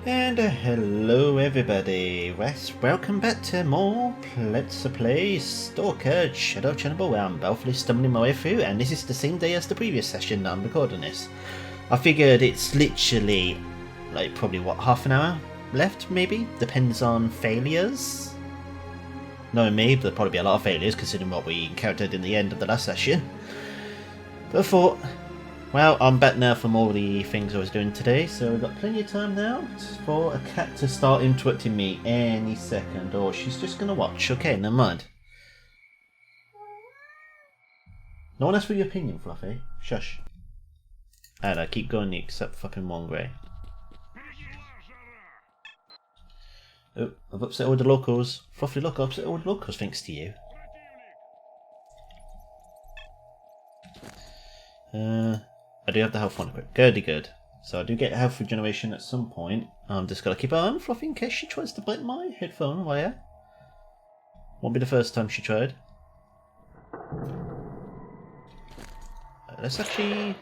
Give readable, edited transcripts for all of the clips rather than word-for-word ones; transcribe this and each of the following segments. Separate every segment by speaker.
Speaker 1: And hello everybody, welcome back to more Let's Play S.T.A.L.K.E.R Shadow of Chernobyl, where I'm balefully stumbling my way through, and this is the same day as the previous session that I'm recording this. I figured it's literally, like, probably what, half an hour left maybe? Depends on failures? Knowing me, there'll probably be a lot of failures considering what we encountered in the end of the last session. But I thought, well, I'm back now from all the things I was doing today, so we've got plenty of time now for a cat to start interrupting me any second, or she's just gonna watch. Okay, never mind. No one asked for your opinion, Fluffy. Shush. And I keep going except fucking one grey. Oh, I've upset all the locals. Fluffy, look, I've upset all the locals thanks to you. I do have the health one equipped. Good. So I do get health regeneration at some point. I'm just gotta keep an eye on Fluffy in case she tries to bite my headphone wire. Won't be the first time she tried. Let's actually...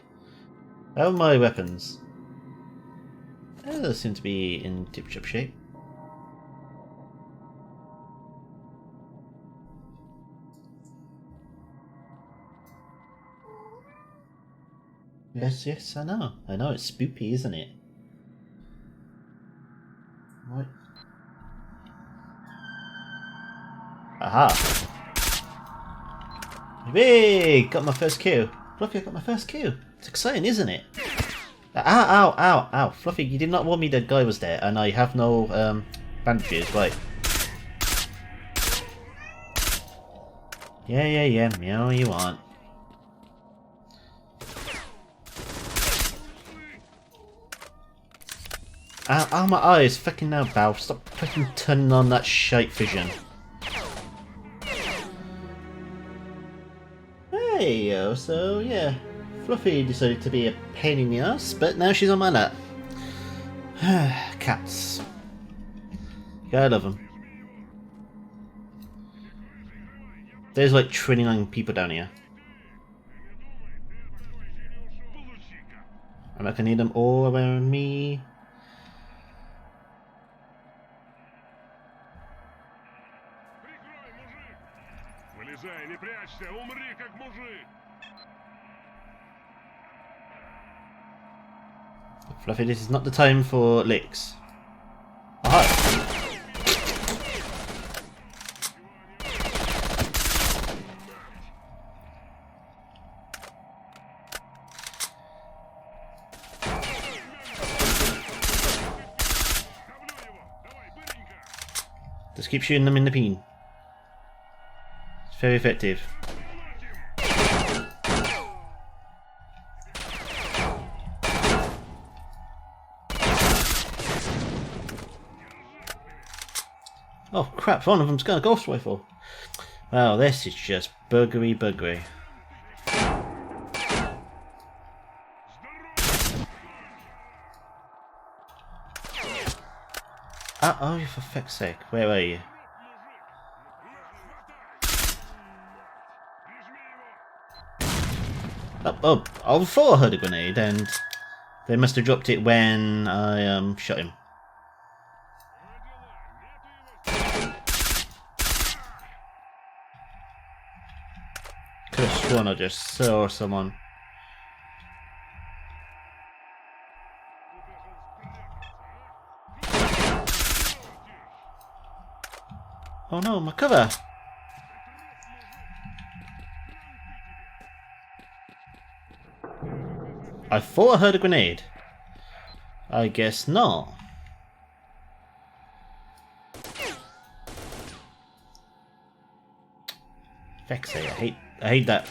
Speaker 1: How are my weapons? They seem to be in tip-top shape. Yes, I know. It's spooky, isn't it? Right. Aha! Hey! Got my first kill. Fluffy, I got my first kill. It's exciting, isn't it? Ow! Fluffy, you did not warn me the guy was there, and I have no bandages. Right. Yeah. Meow, you want. Ow, my eyes! Fucking now, Bow. Stop fucking turning on that shite vision. Hey, so yeah. Fluffy decided to be a pain in the ass, but now she's on my lap. Cats. Yeah, I love them. There's like 29 people down here. I'm not gonna need them all around me. Fluffy, this is not the time for licks. Aha! Just keep shooting them in the peen. It's very effective. Oh crap, one of them's got a ghost rifle. Wow, this is just buggery. Oh, for fuck's sake, where are you? Oh, I thought I heard a grenade, and they must have dropped it when I shot him. Could have sworn I just saw someone. Oh no, my cover! I thought I heard a grenade. I guess not. Vexay, I hate that.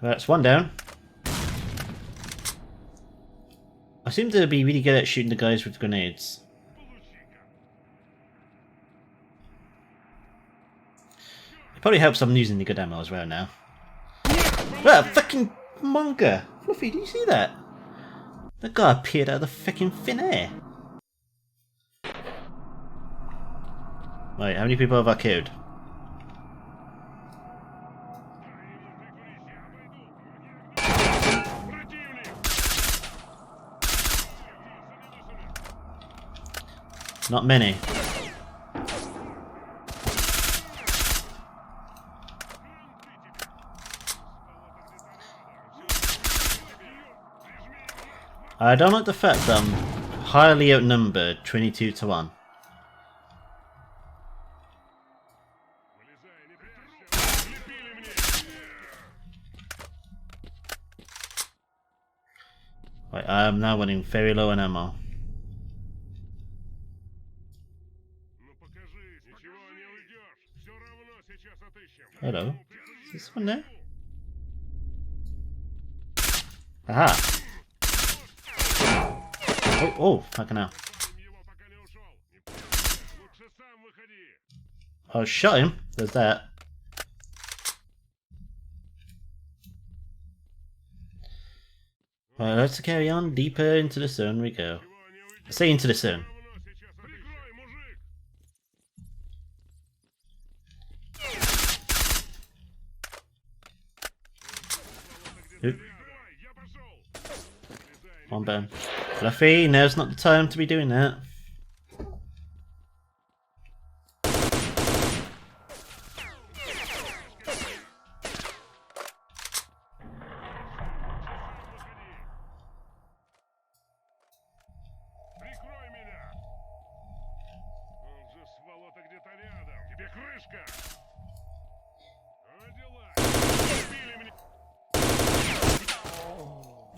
Speaker 1: That's one down. I seem to be really good at shooting the guys with grenades. It probably helps I'm using the good ammo as well now. Ah, fucking monka! Fluffy, do you see that? That guy appeared out of the fucking thin air. Right, how many people have I killed? Not many. I don't like the fact that I'm highly outnumbered 22 to 1. Right, I am now running very low on ammo. Hello? Is this one there? Aha! Oh, fucking hell. I shot him. There's that. Right, let's carry on deeper into the zone we go. Say into the zone. Oop. Come on, Ben. Fluffy, now's not the time to be doing that.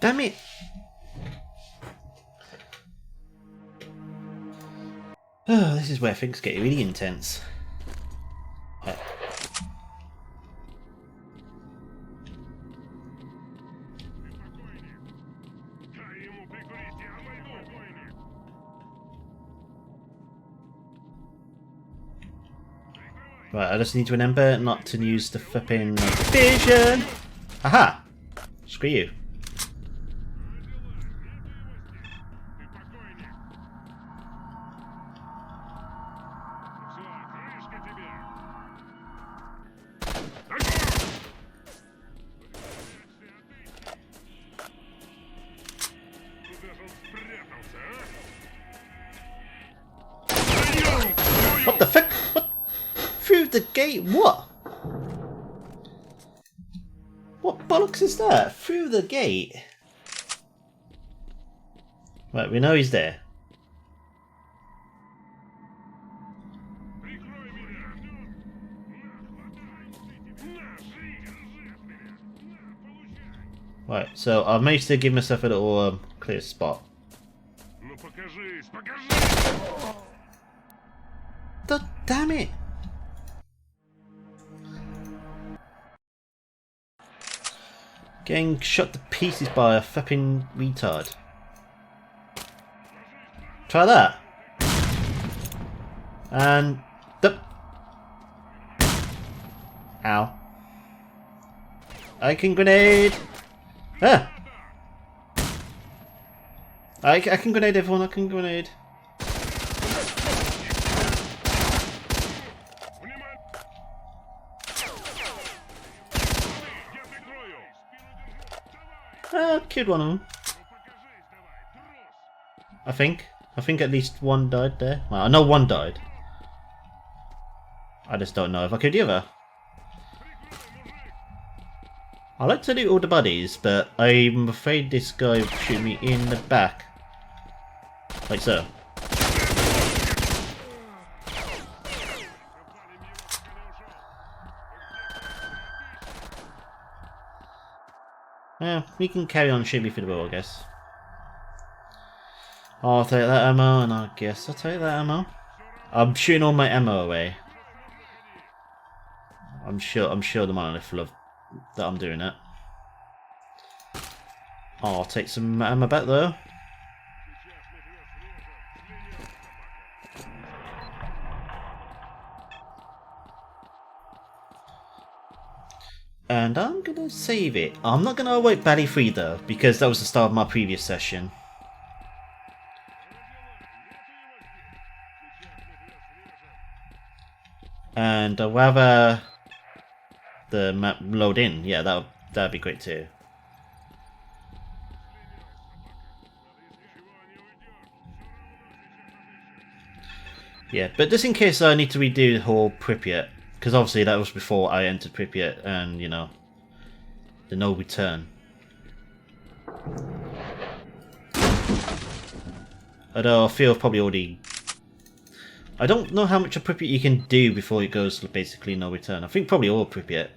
Speaker 1: Damn it! Oh, this is where things get really intense. Right, I just need to remember not to use the flipping vision! Aha! Screw you. What the fuck? What? Through the gate? What? What bollocks is that? Through the gate? Right, we know he's there. Right, so I've managed to give myself a little clear spot. Damn it! Getting shot to pieces by a flipping retard. Try that. And ow. I can grenade. Ah. I can grenade everyone. I can grenade. Killed one of them. I think at least one died there. Well, I know one died. I just don't know if I killed the other. I like to loot all the bodies, but I'm afraid this guy will shoot me in the back. Like so. Yeah, we can carry on shooting through the wall, I guess. I'll take that ammo, and I guess I'll take that ammo. I'm shooting all my ammo away. I'm sure the man is full of that I'm doing it. I'll take some ammo back though. And I'm gonna save it. I'm not gonna wipe Batty 3 though, because that was the start of my previous session. And I'd rather the map load in. Yeah, that'd be great too. Yeah, but just in case I need to redo the whole Pripyat, because obviously that was before I entered Pripyat, and you know, the no return. Although I feel I've probably already. I don't know how much of Pripyat you can do before it goes basically no return. I think probably all Pripyat.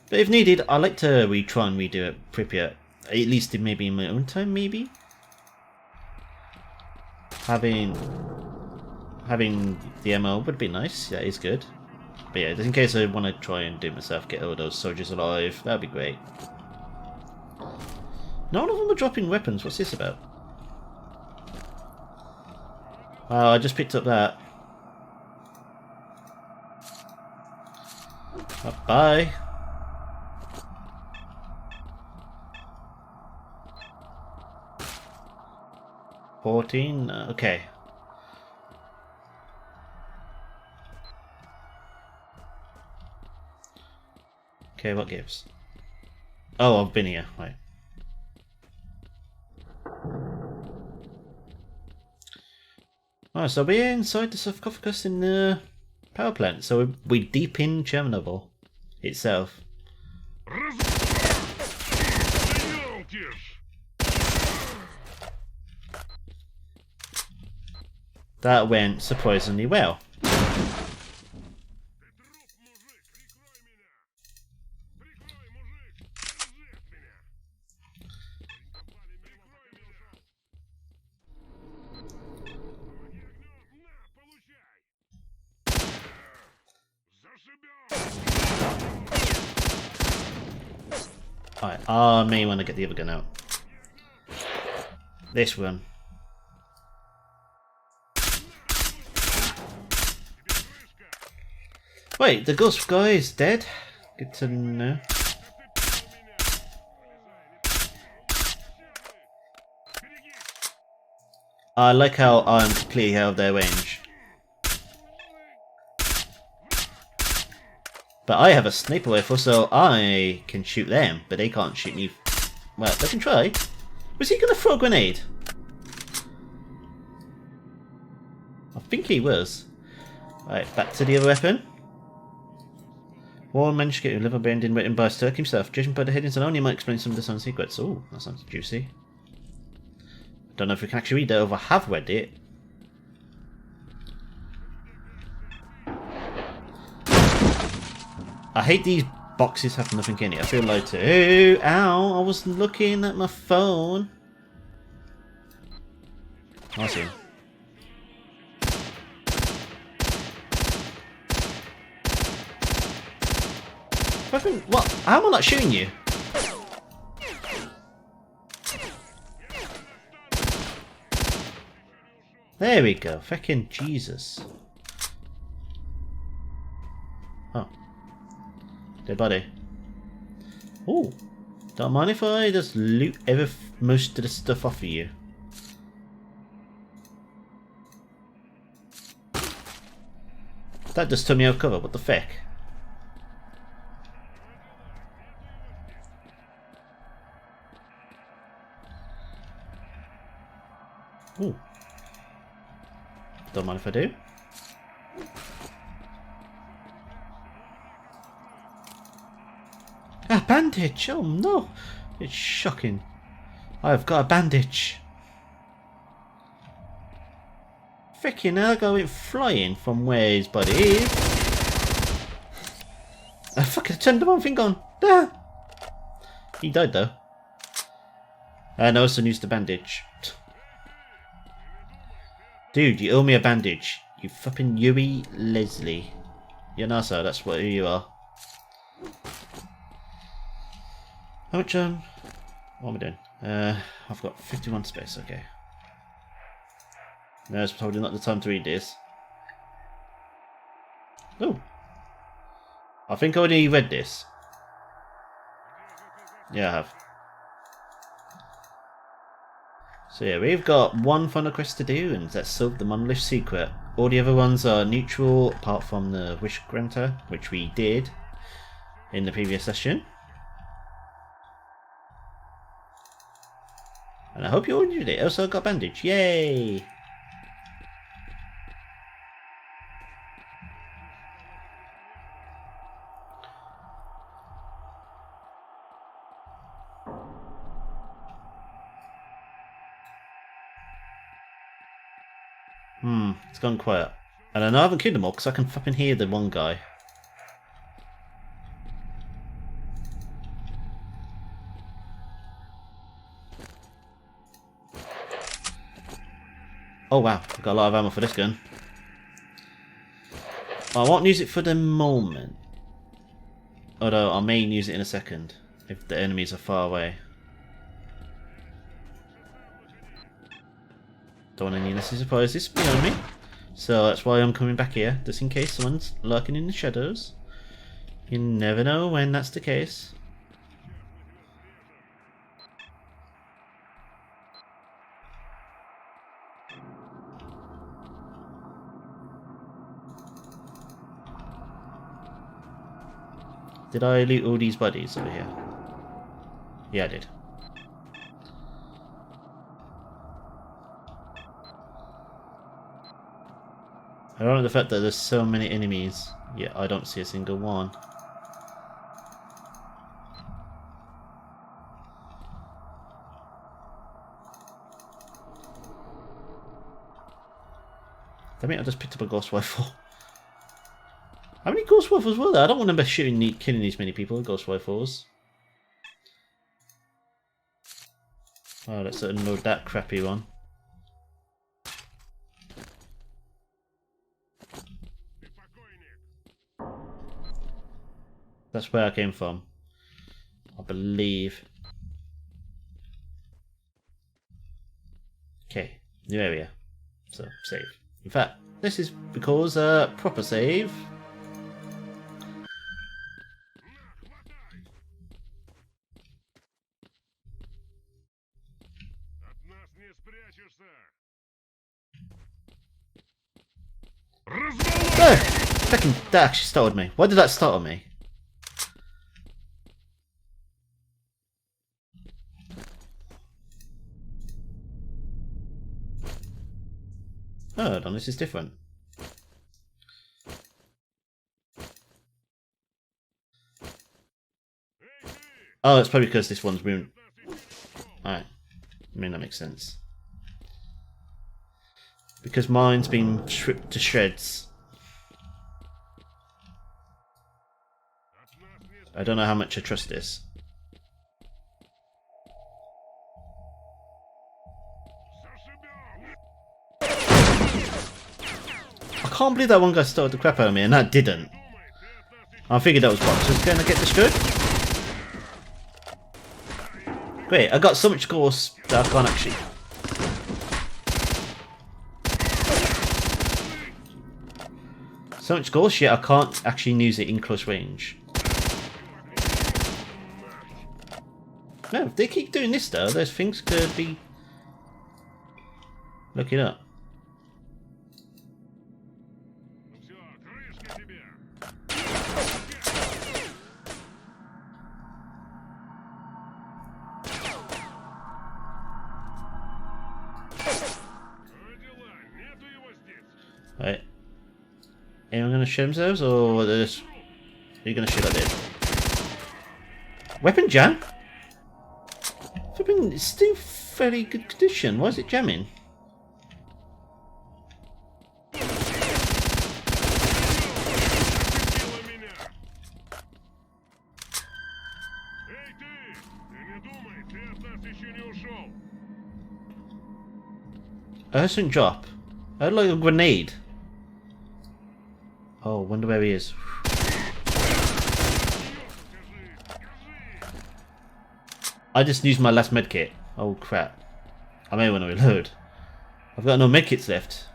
Speaker 1: But if needed, I'd like to try and redo it Pripyat. At least maybe in my own time, maybe. Having the MO would be nice. That is good. But yeah, just in case I want to try and do it myself, get all those soldiers alive, that'd be great. None of them are dropping weapons. What's this about? Oh, I just picked up that. Bye. $14. Okay. Okay, what gives? Oh, I've been here. Right. Oh, so we're inside the sarcophagus in the power plant. So we're deep in Chernobyl itself. That went surprisingly well. Alright, I may want to get the other gun out. This one. Wait, the ghost guy is dead? Good to know. I like how I'm completely out of their range. But I have a sniper rifle, so I can shoot them, but they can't shoot me. Well, they can try. Was he going to throw a grenade? I think he was. Right, back to the other weapon. Warren managed to get a liver bending written by S.T.A.L.K.E.R himself. Judging by the headings alone, he might explain some of the son's secrets. Oh, that sounds juicy. Don't know if we can actually read it, or I have read it. I hate these boxes have nothing in it. I feel like to. Ow! I was looking at my phone. I see him. What? How am I not shooting you? There we go. Feckin' Jesus. Oh. Dead body. Ooh. Don't mind if I just loot most of the stuff off of you. That just took me out of cover. What the feck? Ooh. Don't mind if I do. A bandage! Oh no! It's shocking. I've got a bandage. Frickin' hell, I went flying from where his body is. I fucking turned the wrong thing on. Ah. He died though. And I also used the bandage. Dude, you owe me a bandage. You fucking Yui Leslie. You're NASA, that's what who you are. How much what am I doing? I've got 51 space, okay. No, it's probably not the time to read this. Oh. I think I already read this. Yeah, I have. So yeah, we've got one final quest to do, and that's solve the monolith secret. All the other ones are neutral, apart from the wish granter, which we did in the previous session. And I hope you all enjoyed it. Also, I got a bandage. Yay! It's gone quiet. And I know I haven't killed them all because I can fucking hear the one guy. Oh wow, I've got a lot of ammo for this gun. I won't use it for the moment. Although I may use it in a second if the enemies are far away. Don't want any unnecessary surprises behind me. So that's why I'm coming back here, just in case someone's lurking in the shadows. You never know when that's the case. Did I loot all these bodies over here? Yeah, I did. I don't like the fact that there's so many enemies, yet I don't see a single one. Damn it, I just picked up a ghost rifle. How many ghost rifles were there? I don't remember killing these many people with ghost rifles. Oh, let's unload that crappy one. That's where I came from, I believe. Okay, new area. So, save. In fact, this is because proper save. There! That actually startled me. Why did that startle me? Oh, hold on, this is different. Oh, it's probably because this one's moving. Alright. I mean, that makes sense. Because mine's been stripped to shreds. I don't know how much I trust this. I can't believe that one guy started the crap out of me and that didn't. I figured that was boxers going to get destroyed. Great, I got so much course that I can't actually. So much course, yet I can't actually use it in close range. No, if they keep doing this though, those things could be looking up. Right. Anyone gonna shoot themselves, or are you gonna shoot like this? Weapon jam? Flipping, it's still fairly good condition. Why is it jamming? I heard something drop. I heard like a grenade. Oh, wonder where he is. I just used my last medkit. Oh crap. I may want to reload. I've got no medkits left.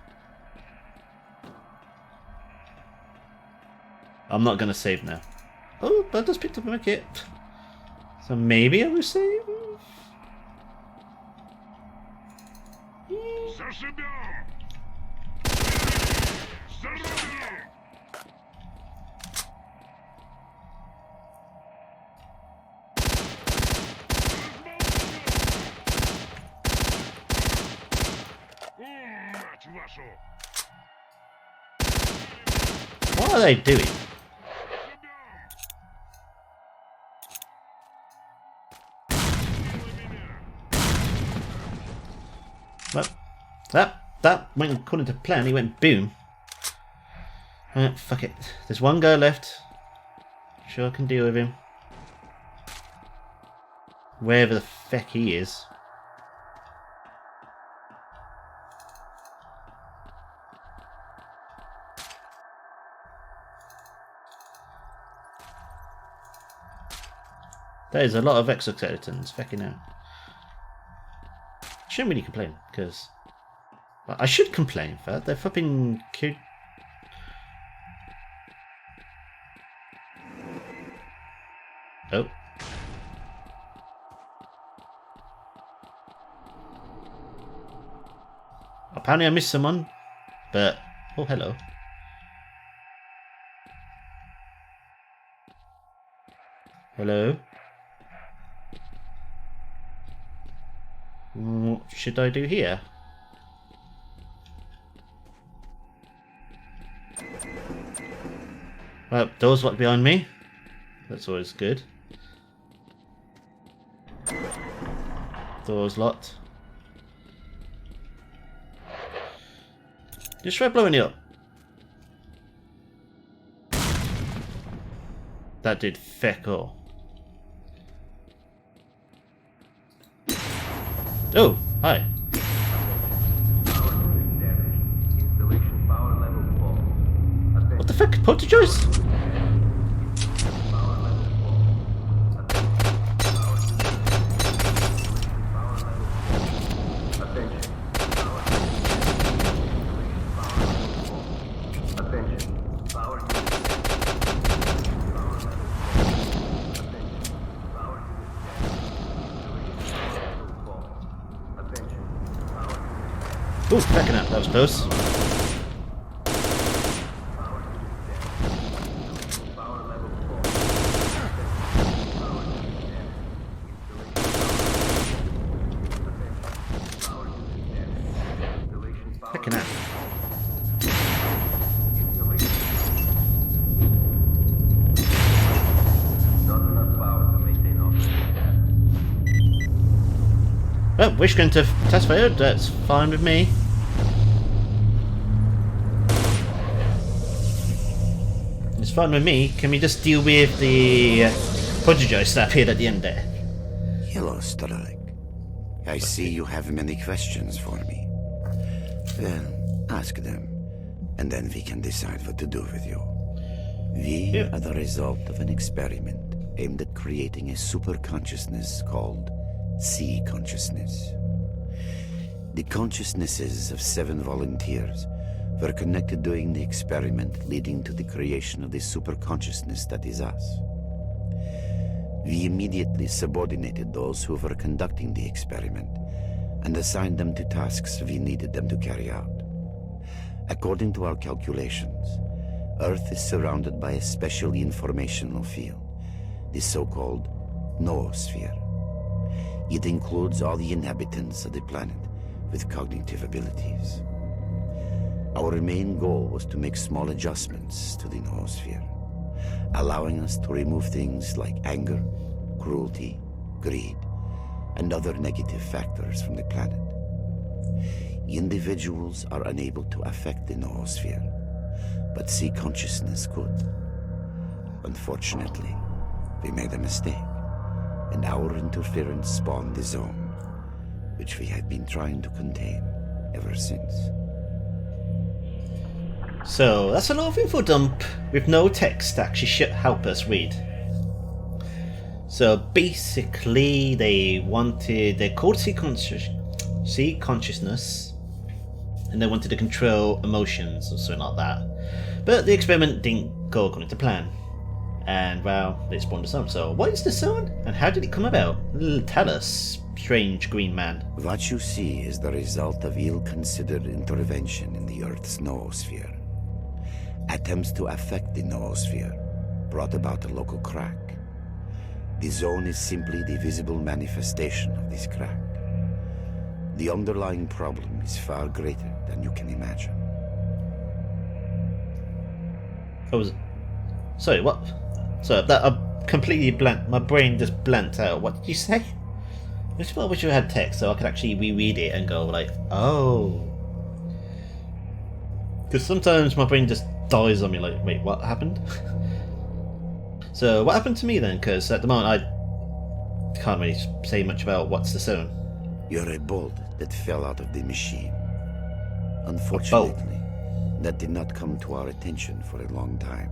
Speaker 1: I'm not going to save now. Oh, but I just picked up a medkit. So maybe I will save? What are they doing? Well, that went according to plan. He went boom. Fuck it. There's one guy left. Sure, I can deal with him. Wherever the feck he is. That is a lot of exoskeletons, fucking hell. Shouldn't really complain, because... Well, I should complain, in fact. They're flipping cute. Oh. Apparently I missed someone, but... Oh, hello. Hello? What should I do here? Well, door's locked behind me. That's always good. Door's locked. Just try blowing it up. That did feck all. Oh, hi. What the fuck? Poltergeist? Ooh, backing up, that was close. Backing up. Well, wish going to test failed, that's fine with me. It's fine with me. Can we just deal with the poltergeist that appeared at the end there?
Speaker 2: Hello, Strelok. I see you have many questions for me. Well, ask them, and then we can decide what to do with you. We are the result of an experiment aimed at creating a super consciousness called C consciousness. The consciousnesses of 7 volunteers were connected during the experiment, leading to the creation of the super consciousness that is us. We immediately subordinated those who were conducting the experiment and assigned them to tasks we needed them to carry out. According to our calculations, Earth is surrounded by a special informational field, the so-called noosphere. It includes all the inhabitants of the planet with cognitive abilities. Our main goal was to make small adjustments to the noosphere, allowing us to remove things like anger, cruelty, greed, and other negative factors from the planet. Individuals are unable to affect the noosphere, but C consciousness could. Unfortunately, we made a mistake, and our interference spawned the zone, which we had been trying to contain ever since.
Speaker 1: So, that's a lot of info dump with no text that actually should help us read. So, basically, they're called C consciousness, and they wanted to control emotions or something like that. But the experiment didn't go according to plan. And, well, they spawned the zone. So, what is the zone? And how did it come about? Tell us, strange green man.
Speaker 2: What you see is the result of ill-considered intervention in the Earth's noosphere. Attempts to affect the noosphere brought about a local crack. The zone is simply the visible manifestation of this crack. The underlying problem is far greater than you can imagine.
Speaker 1: Sorry, what? So that I'm completely blank. My brain just blanked out. What did you say? I wish I had text so I could actually reread it and go like, oh. Because sometimes my brain just dies on me like, wait, what happened? So what happened to me then? Because at the moment I can't really say much about what's the zone.
Speaker 2: You're a bolt that fell out of the machine. Unfortunately, that did not come to our attention for a long time.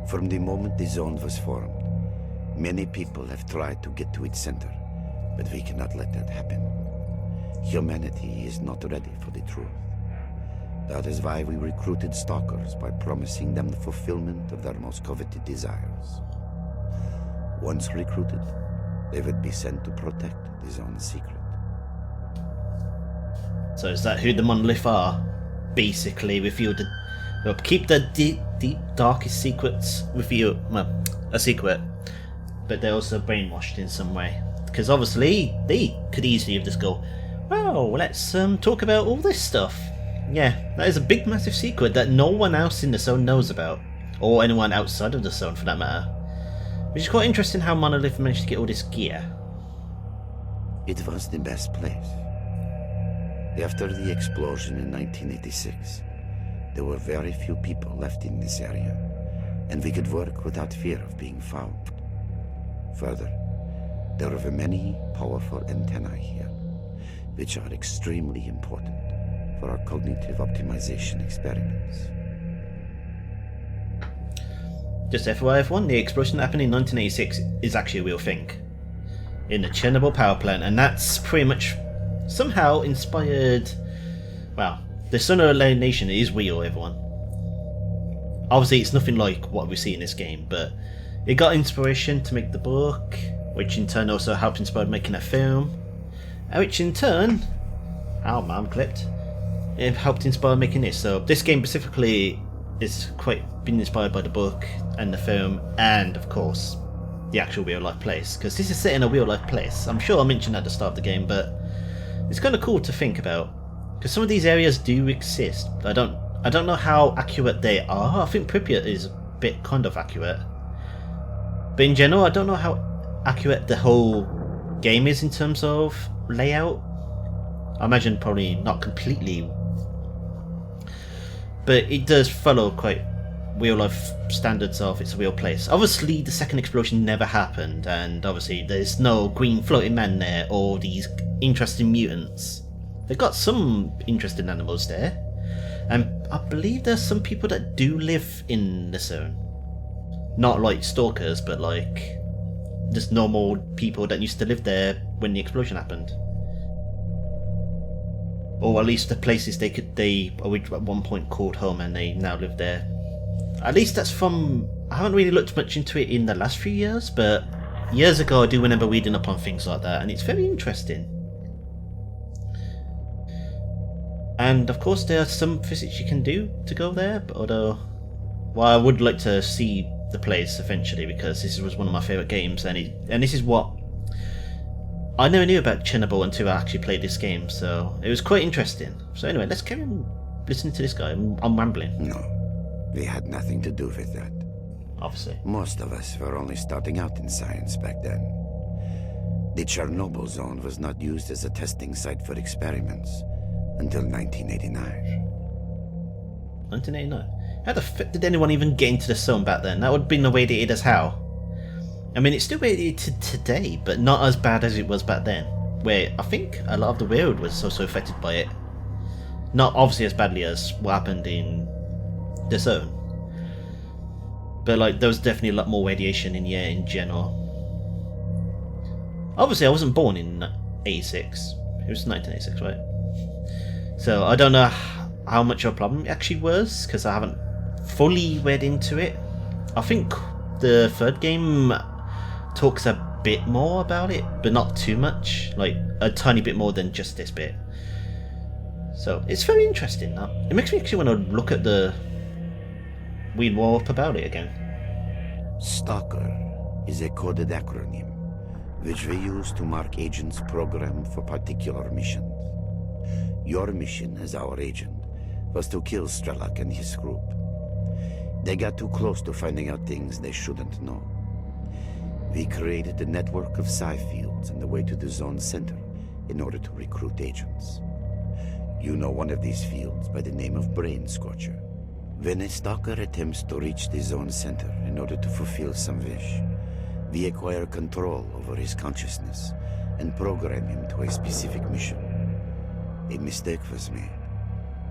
Speaker 2: From the moment the zone was formed, many people have tried to get to its center, but we cannot let that happen. Humanity is not ready for the truth. That is why we recruited stalkers by promising them the fulfillment of their most coveted desires. Once recruited, they would be sent to protect the zone's secret.
Speaker 1: So is that who the monolith are? Basically, revealed they'll keep the deep, darkest secrets with you, well, a secret, but they're also brainwashed in some way. Because obviously, they could easily have just go, well, let's talk about all this stuff. Yeah, that is a big, massive secret that no one else in the zone knows about, or anyone outside of the zone for that matter. Which is quite interesting how Monolith managed to get all this gear.
Speaker 2: It was the best place. After the explosion in 1986, there were very few people left in this area, and we could work without fear of being found. Further, there are many powerful antennae here, which are extremely important for our cognitive optimization experiments.
Speaker 1: Just FYI everyone, the explosion that happened in 1986 is actually a real thing. In the Chernobyl power plant, and that's pretty much somehow inspired... Well, the Solar Nation is real, everyone. Obviously it's nothing like what we see in this game, but it got inspiration to make the book, which in turn also helped inspire making a film, and which in turn... Ow, man, I'm clipped. It helped inspire making this. So this game specifically is quite been inspired by the book and the film, and of course the actual real life place, because this is set in a real life place. I'm sure I mentioned at the start of the game, but it's kind of cool to think about, because some of these areas do exist. I don't know how accurate they are. I think Pripyat is a bit kind of accurate, but in general I don't know how accurate the whole game is in terms of layout. I imagine probably not completely, but it does follow quite real life standards of it's a real place. Obviously the second explosion never happened, and obviously there's no green floating man there or these interesting mutants. They've got some interesting animals there, and I believe there's some people that do live in the zone. Not like stalkers, but like just normal people that used to live there when the explosion happened. Or at least the places they at one point called home, and they now live there. At least that's from... I haven't really looked much into it in the last few years, but years ago I do remember reading up on things like that, and it's very interesting. And of course there are some visits you can do to go there, but although... Well, I would like to see the place eventually, because this was one of my favourite games, and this is what... I never knew about Chernobyl until I actually played this game, so it was quite interesting. So anyway, let's carry on listening to this guy. I'm rambling.
Speaker 2: No, we had nothing to do with that.
Speaker 1: Obviously.
Speaker 2: Most of us were only starting out in science back then. The Chernobyl zone was not used as a testing site for experiments until 1989.
Speaker 1: 1989? How the fuck did anyone even get into the zone back then? That would have been radiated as how? I mean, it's still radiated today, but not as bad as it was back then, where I think a lot of the world was also affected by it. Not obviously as badly as what happened in the zone, but like there was definitely a lot more radiation in the air in general. Obviously I wasn't born in 86, it was 1986, right? So I don't know how much of a problem it actually was, because I haven't fully read into it. I think the third game talks bit more about it, but not too much. Like a tiny bit more than just this bit. So it's very interesting. That it makes me actually want to look at the read more up about it again.
Speaker 2: S.T.A.L.K.E.R is a coded acronym which we use to mark agents programmed for particular missions. Your mission as our agent was to kill Strelok and his group. They got too close to finding out things they shouldn't know. We created a network of psi fields on the way to the zone center in order to recruit agents. You know one of these fields by the name of Brain Scorcher. When a stalker attempts to reach the zone center in order to fulfill some wish, we acquire control over his consciousness and program him to a specific mission. A mistake was made,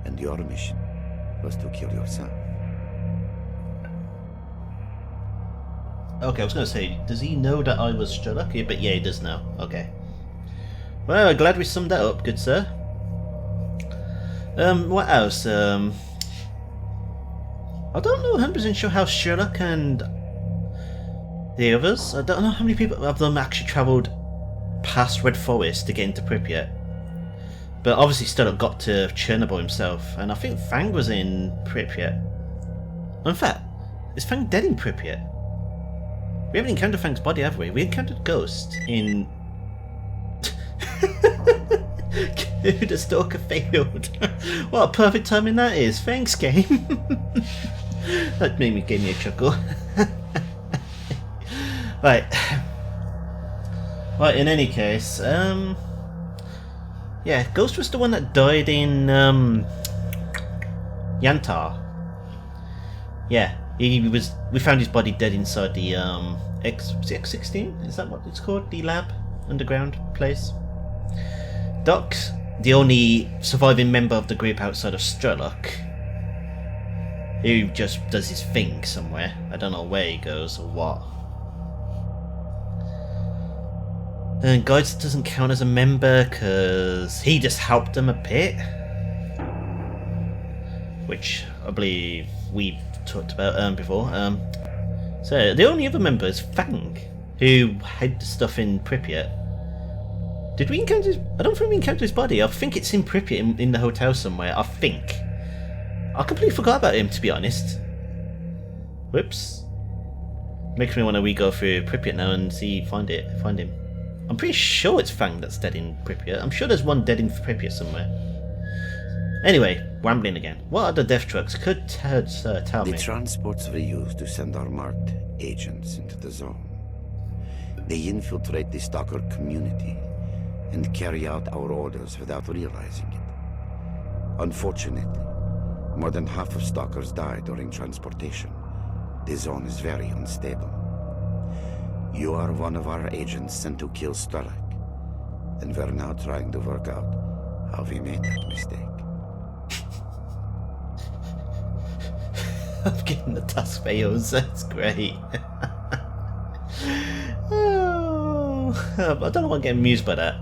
Speaker 2: and your mission was to kill yourself.
Speaker 1: Okay, I was going to say, does he know that I was Strelok? Yeah, but yeah, he does now. Okay. Well, glad we summed that up, good sir. What else? I don't know 100% sure how Strelok and the others, I don't know how many people of them actually travelled past Red Forest to get into Pripyat. But obviously Strelok got to Chernobyl himself, and I think Fang was in Pripyat. In fact, is Fang dead in Pripyat? We haven't encountered Fang's body, have we? We encountered Ghost in... The Stalker failed. What a perfect timing that is. Thanks, game. That gave me a chuckle. Right. Right, in any case, yeah, Ghost was the one that died in Yantar. Yeah, he was. We found his body dead inside the X16. Is that what it's called? The lab, underground place. Doc's the only surviving member of the group outside of Strelok, who just does his thing somewhere. I don't know where he goes or what. And Guides doesn't count as a member because he just helped them a bit, which I believe we've talked about before. So the only other member is Fang, who had stuff in Pripyat. Did we encounter his... I don't think we encountered his body. I think it's in Pripyat in the hotel somewhere. I think. I completely forgot about him, to be honest. Whoops. Makes me want to re-go through Pripyat now and find him. I'm pretty sure it's Fang that's dead in Pripyat. I'm sure there's one dead in Pripyat somewhere. Anyway, rambling again. What are the death trucks? Could tell me.
Speaker 2: The transports we use to send our marked agents into the zone. They infiltrate the stalker community and carry out our orders without realizing it. Unfortunately, more than half of stalkers die during transportation. The zone is very unstable. You are one of our agents sent to kill Strelok, and we're now trying to work out how we made that mistake.
Speaker 1: I'm getting the task fails, that's great. Oh, I don't know why I'm getting amused by that.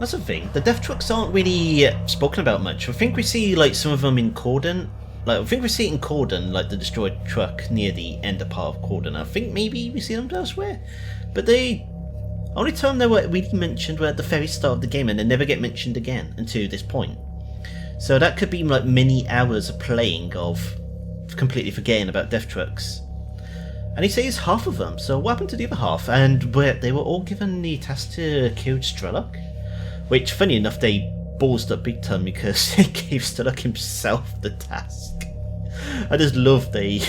Speaker 1: That's the thing, the death trucks aren't really spoken about much. I think we see like some of them in Cordon. Like, I think we see it in Cordon, like the destroyed truck near the ender part of Cordon. I think maybe we see them elsewhere. But the only time they were really mentioned were at the very start of the game, and they never get mentioned again until this point. So that could be like many hours of playing of completely forgetting about death trucks. And he says half of them, so what happened to the other half? And they were all given the task to kill Strelok. Which, funny enough, they ballsed up big time because they gave Strelok himself the task. I just love the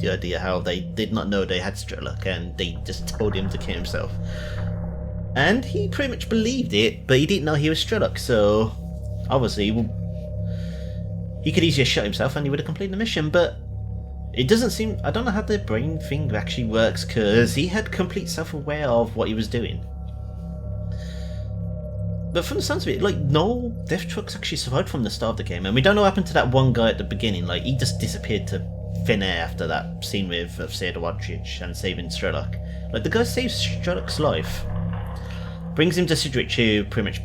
Speaker 1: idea how they did not know they had Strelok and they just told him to kill himself. And he pretty much believed it, but he didn't know he was Strelok, so obviously he could easily have shot himself and he would have completed the mission, but it doesn't seem... I don't know how the brain thing actually works, because he had complete self-aware of what he was doing. But from the sounds of it, like, no death trucks actually survived from the start of the game, and we don't know what happened to that one guy at the beginning. Like, he just disappeared to thin air after that scene with S.T.A.L.K.E.R and saving Strelok. Like, the guy saves Strelok's life, brings him to Sidrich, who pretty much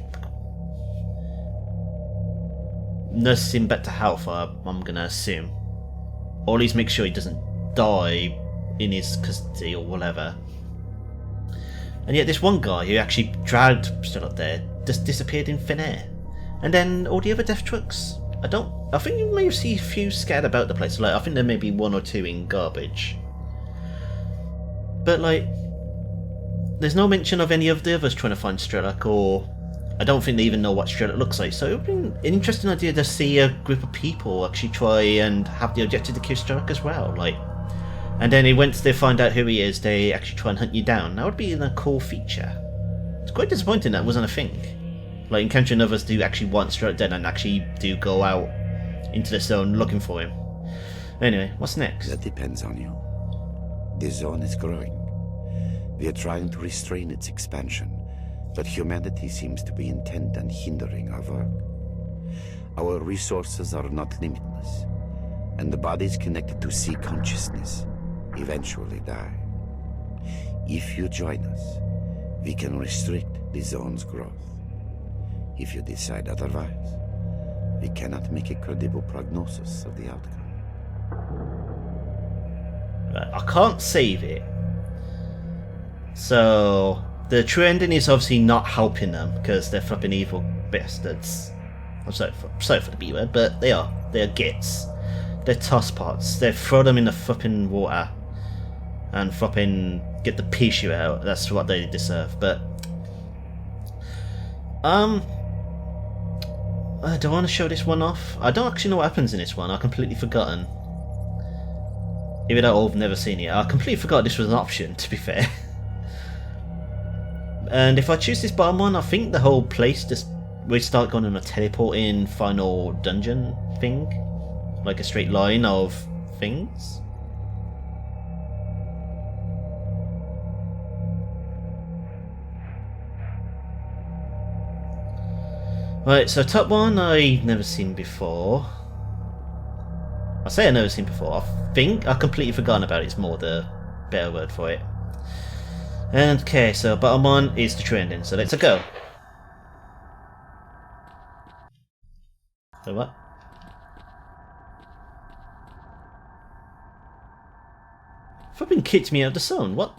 Speaker 1: nurses him back to health, I'm gonna assume. Or at least make sure he doesn't die in his custody or whatever. And yet this one guy who actually dragged Strelok there just disappeared in thin air. And then all the other death trucks, I think you may see a few scattered about the place. Like, I think there may be one or two in garbage. But like, there's no mention of any of the others trying to find Strelok, or I don't think they even know what Strelok looks like. So it would be an interesting idea to see a group of people actually try and have the objective to kill Strelok as well. Like, and then once they find out who he is, they actually try and hunt you down. That would be a cool feature. It's quite disappointing that wasn't a thing. Like, encountering others do actually want Strelok dead and actually do go out into the zone looking for him. Anyway, what's next?
Speaker 2: That depends on you. The zone is growing. We are trying to restrain its expansion, but humanity seems to be intent on hindering our work. Our resources are not limitless, and the bodies connected to sea consciousness eventually die. If you join us, we can restrict the zone's growth. If you decide otherwise, we cannot make a credible prognosis of the outcome.
Speaker 1: Right, I can't save it. So the true ending is obviously not helping them because they're flipping evil bastards. I'm sorry for the B word, but they are. They're gits. They're tosspots. They throw them in the flipping water and flipping get the piece you out. That's what they deserve. But I don't want to show this one off. I don't actually know what happens in this one. I've completely forgotten. Even though I've never seen it, I completely forgot this was an option, to be fair. And if I choose this bottom one, I think the whole place just we start going on a teleporting final dungeon thing, like a straight line of things. Right, so top one I've never seen before. I say I've never seen before. I think I've completely forgotten about it. It's more the better word for it. And okay, so bottom one is the true ending. So let's go. So what? Flipping kicked me out of the zone. What?